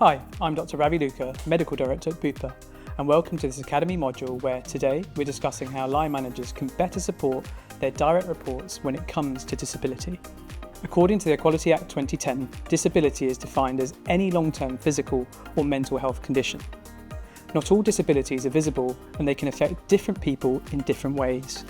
Hi, I'm Dr. Ravi Luka, Medical Director at Bupa, and welcome to this Academy module where today we're discussing how line managers can better support their direct reports when it comes to disability. According to the Equality Act 2010, disability is defined as any long-term physical or mental health condition. Not all disabilities are visible and they can affect different people in different ways.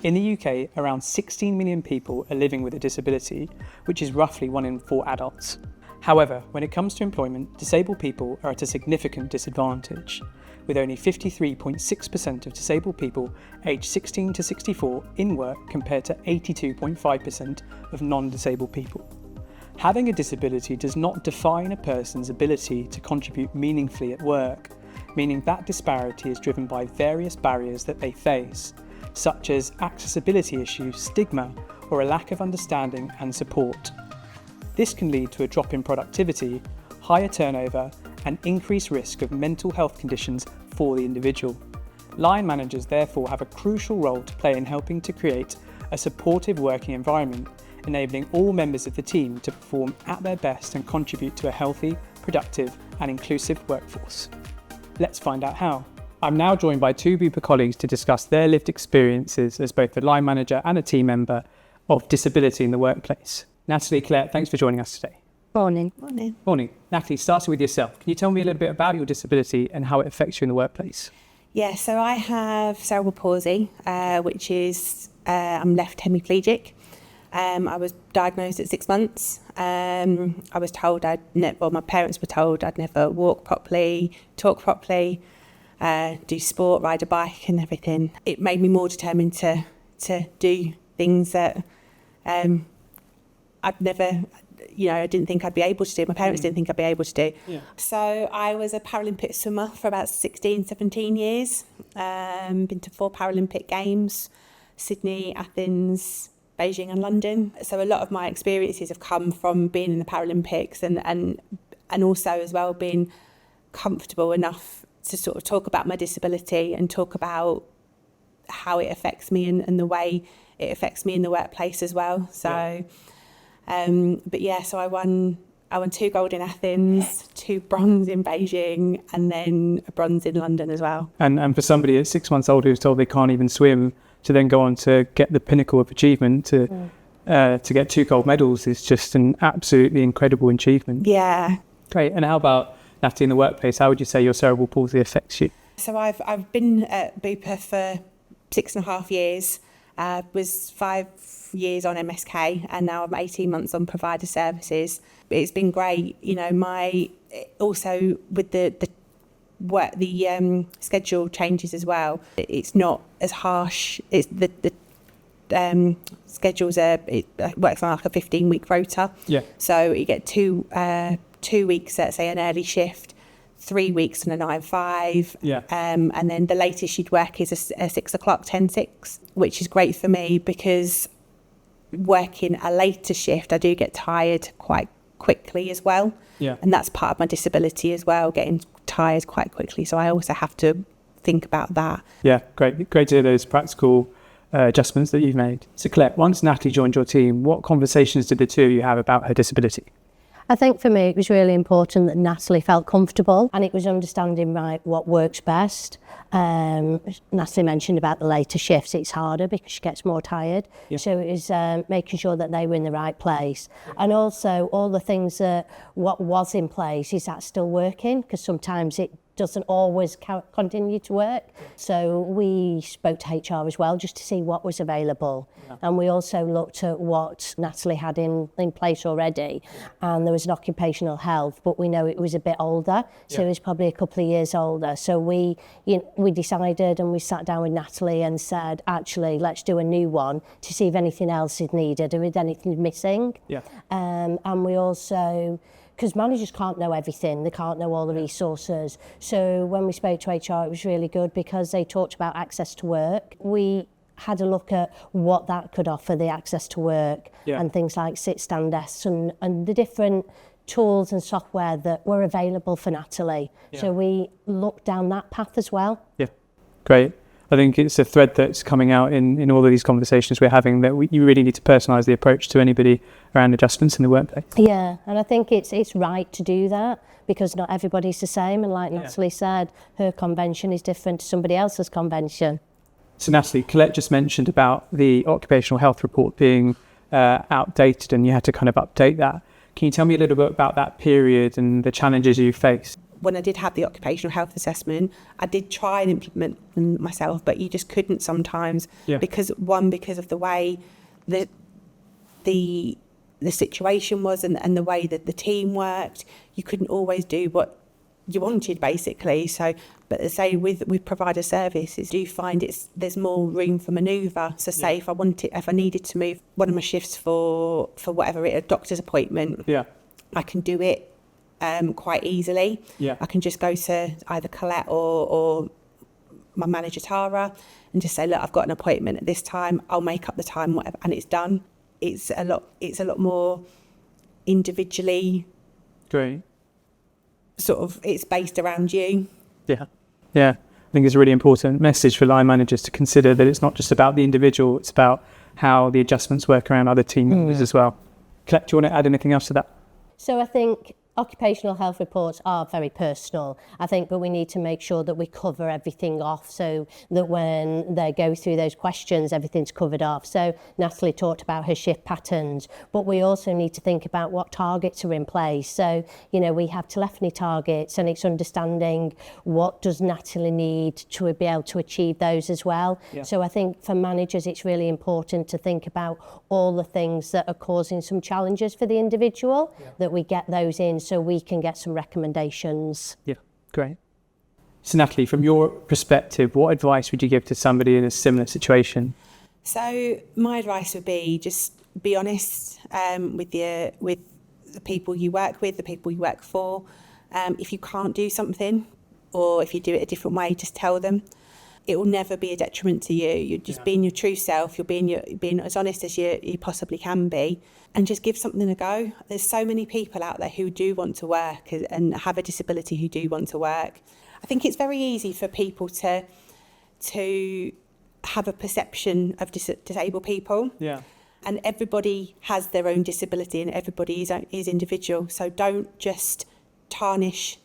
In the UK, around 16 million people are living with a disability, which is roughly 1 in 4 adults. However, when it comes to employment, disabled people are at a significant disadvantage, with only 53.6% of disabled people aged 16 to 64 in work compared to 82.5% of non-disabled people. Having a disability does not define a person's ability to contribute meaningfully at work, meaning that disparity is driven by various barriers that they face, such as accessibility issues, stigma, or a lack of understanding and support. This can lead to a drop in productivity, higher turnover, and increased risk of mental health conditions for the individual. Line managers therefore have a crucial role to play in helping to create a supportive working environment, enabling all members of the team to perform at their best and contribute to a healthy, productive, and inclusive workforce. Let's find out how. I'm now joined by 2 Bupa colleagues to discuss their lived experiences as both a line manager and a team member of disability in the workplace. Natalie, Claire, thanks for joining us today. Morning. Morning. Natalie, starting with yourself, can you tell me a little bit about your disability and how it affects you in the workplace? Yeah, so I have cerebral palsy, which is I'm left hemiplegic. I was diagnosed at 6 months. I was told my parents were told I'd never walk properly, talk properly, do sport, ride a bike and everything. It made me more determined to do things that I didn't think I'd be able to do. My parents didn't think I'd be able to do. Yeah. So I was a Paralympic swimmer for about 16, 17 years. Been to 4 Paralympic Games, Sydney, Athens, Beijing and London. So a lot of my experiences have come from being in the Paralympics and also as well being comfortable enough to sort of talk about my disability and talk about how it affects me and the way it affects me in the workplace as well. So. Yeah. So I won 2 gold in Athens, 2 bronze in Beijing, and then a bronze in London as well. And for somebody at 6 months old who's told they can't even swim, to then go on to get the pinnacle of achievement, to get 2 gold medals is just an absolutely incredible achievement. Yeah. Great. And how about, Natalie, in the workplace, how would you say your cerebral palsy affects you? So I've been at Bupa for 6.5 years. Was 5 years on MSK and now I'm 18 months on provider services. It's been great, also with the work, the schedule changes as well. It's not as harsh. It's the schedules it works on like a 15-week rota. Yeah. So you get 2 weeks at say an early shift, 3 weeks on a 9-5. Yeah. And then the latest you'd work is a 6 o'clock 10-6, which is great for me because working a later shift, I do get tired quite quickly as well. Yeah. And that's part of my disability as well, getting tired quite quickly. So I also have to think about that. Yeah, great to hear those practical adjustments that you've made. So Claire, once Natalie joined your team, what conversations did the 2 of you have about her disability? I think for me it was really important that Natalie felt comfortable and it was understanding what works best. Natalie mentioned about the later shifts, it's harder because she gets more tired. Yeah. So it was making sure that they were in the right place. And also all the things that what was in place, is that still working? Because sometimes it doesn't always continue to work. So we spoke to HR as well just to see what was available. Yeah. And we also looked at what Natalie had in place already. And there was an occupational health, but we know it was a bit older. So it was probably a couple of years older. So we decided and we sat down with Natalie and said, actually, let's do a new one to see if anything else is needed or if anything missing. Yeah. And we also, because managers can't know everything, they can't know all the resources. So when we spoke to HR, it was really good because they talked about access to work. We had a look at what that could offer, the access to work, and things like sit-stand desks and the different tools and software that were available for Natalie. Yeah. So we looked down that path as well. Yeah, great. I think it's a thread that's coming out in all of these conversations we're having, that you really need to personalise the approach to anybody around adjustments in the workplace. Yeah, and I think it's right to do that, because not everybody's the same, and like Natalie said, her convention is different to somebody else's convention. So Natalie, Colette just mentioned about the occupational health report being outdated and you had to kind of update that. Can you tell me a little bit about that period and the challenges you faced? When I did have the occupational health assessment, I did try and implement them myself, but you just couldn't sometimes, because of the way that the situation was and the way that the team worked. You couldn't always do what you wanted, basically. So, but say with provider services, do you find there's more room for manoeuvre? So say if I needed to move one of my shifts for whatever a doctor's appointment, I can do it quite easily. I can just go to either Colette or my manager Tara and just say, look, I've got an appointment at this time, I'll make up the time, whatever, and it's done. It's a lot more individually great. Sort of, it's based around you. Yeah. I think it's a really important message for line managers to consider that it's not just about the individual, it's about how the adjustments work around other team members as well. Colette, do you want to add anything else to that? So I think occupational health reports are very personal, I think, but we need to make sure that we cover everything off so that when they go through those questions, everything's covered off. So Natalie talked about her shift patterns, but we also need to think about what targets are in place. So, we have telephony targets, and it's understanding what does Natalie need to be able to achieve those as well. So I think for managers, it's really important to think about all the things that are causing some challenges for the individual, that we get those in so we can get some recommendations. Yeah, great. So Natalie, from your perspective, what advice would you give to somebody in a similar situation? So my advice would be just be honest with the people you work with, the people you work for. If you can't do something, or if you do it a different way, just tell them. It will never be a detriment to you. You're just being your true self. You're being as honest as you possibly can be, and just give something a go. There's so many people out there who do want to work and have a disability who do want to work. I think it's very easy for people to have a perception of disabled people. And everybody has their own disability, and everybody is individual. So don't just tarnish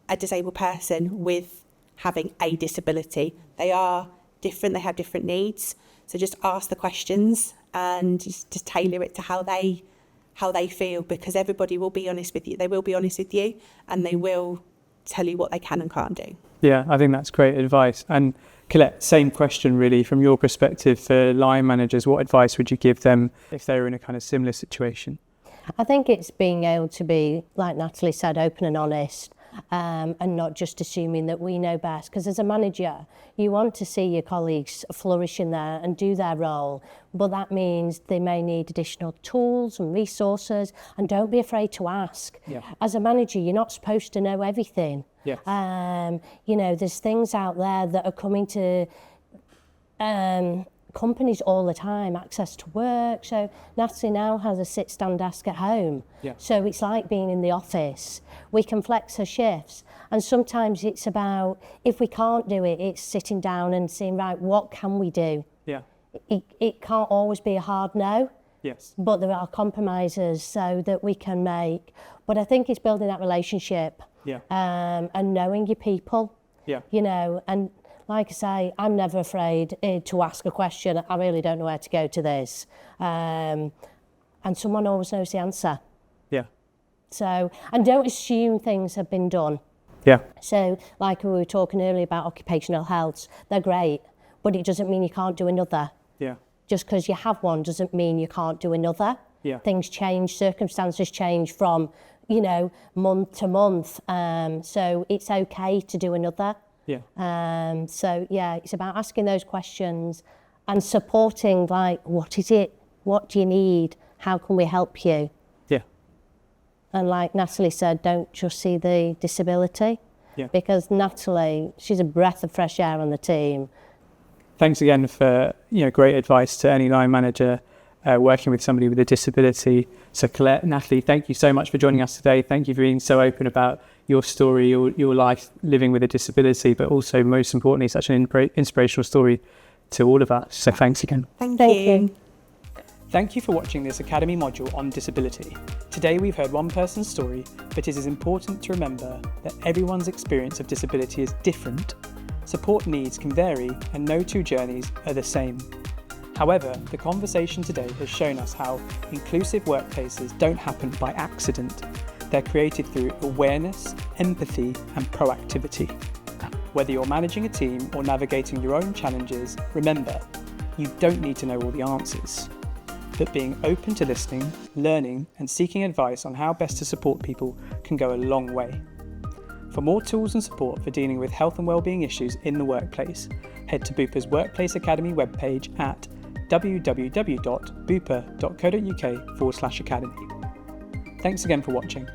a disabled person with having a disability. They are different, they have different needs. So just ask the questions and just tailor it to how they feel, because everybody will be honest with you. They will be honest with you, and they will tell you what they can and can't do. Yeah, I think that's great advice. And Colette, same question really, from your perspective for line managers, what advice would you give them if they were in a kind of similar situation? I think it's being able to be, like Natalie said, open and honest. And not just assuming that we know best, because as a manager you want to see your colleagues flourish in there and do their role, but that means they may need additional tools and resources, and don't be afraid to ask. As a manager, you're not supposed to know everything. There's things out there that are coming to companies all the time, access to work. So Natalie now has a sit-stand desk at home. So it's like being in the office. We can flex her shifts. And sometimes it's about, if we can't do it, it's sitting down and saying, right, what can we do? It can't always be a hard no. But there are compromises so that we can make. But I think it's building that relationship and knowing your people. And like I say, I'm never afraid to ask a question. I really don't know where to go to this. And someone always knows the answer. So, and don't assume things have been done. So, like we were talking earlier about occupational health, they're great, but it doesn't mean you can't do another. Just because you have one doesn't mean you can't do another. Things change, circumstances change from, month to month. So it's okay to do another. It's about asking those questions and supporting, like, what is it? What do you need? How can we help you? And like Natalie said, don't just see the disability. Because Natalie, she's a breath of fresh air on the team. Thanks again for great advice to any line manager working with somebody with a disability. So Colette, Natalie, thank you so much for joining us today. Thank you for being so open about your story, your life living with a disability, but also most importantly, such an inspirational story to all of us. So thanks again. Thank you. Thank you for watching this Academy module on disability. Today we've heard one person's story, but it is important to remember that everyone's experience of disability is different. Support needs can vary and no two journeys are the same. However, the conversation today has shown us how inclusive workplaces don't happen by accident. They're created through awareness, empathy, and proactivity. Whether you're managing a team or navigating your own challenges, remember, you don't need to know all the answers. But being open to listening, learning, and seeking advice on how best to support people can go a long way. For more tools and support for dealing with health and wellbeing issues in the workplace, head to Bupa's Workplace Academy webpage at www.bupa.co.uk/academy. Thanks again for watching.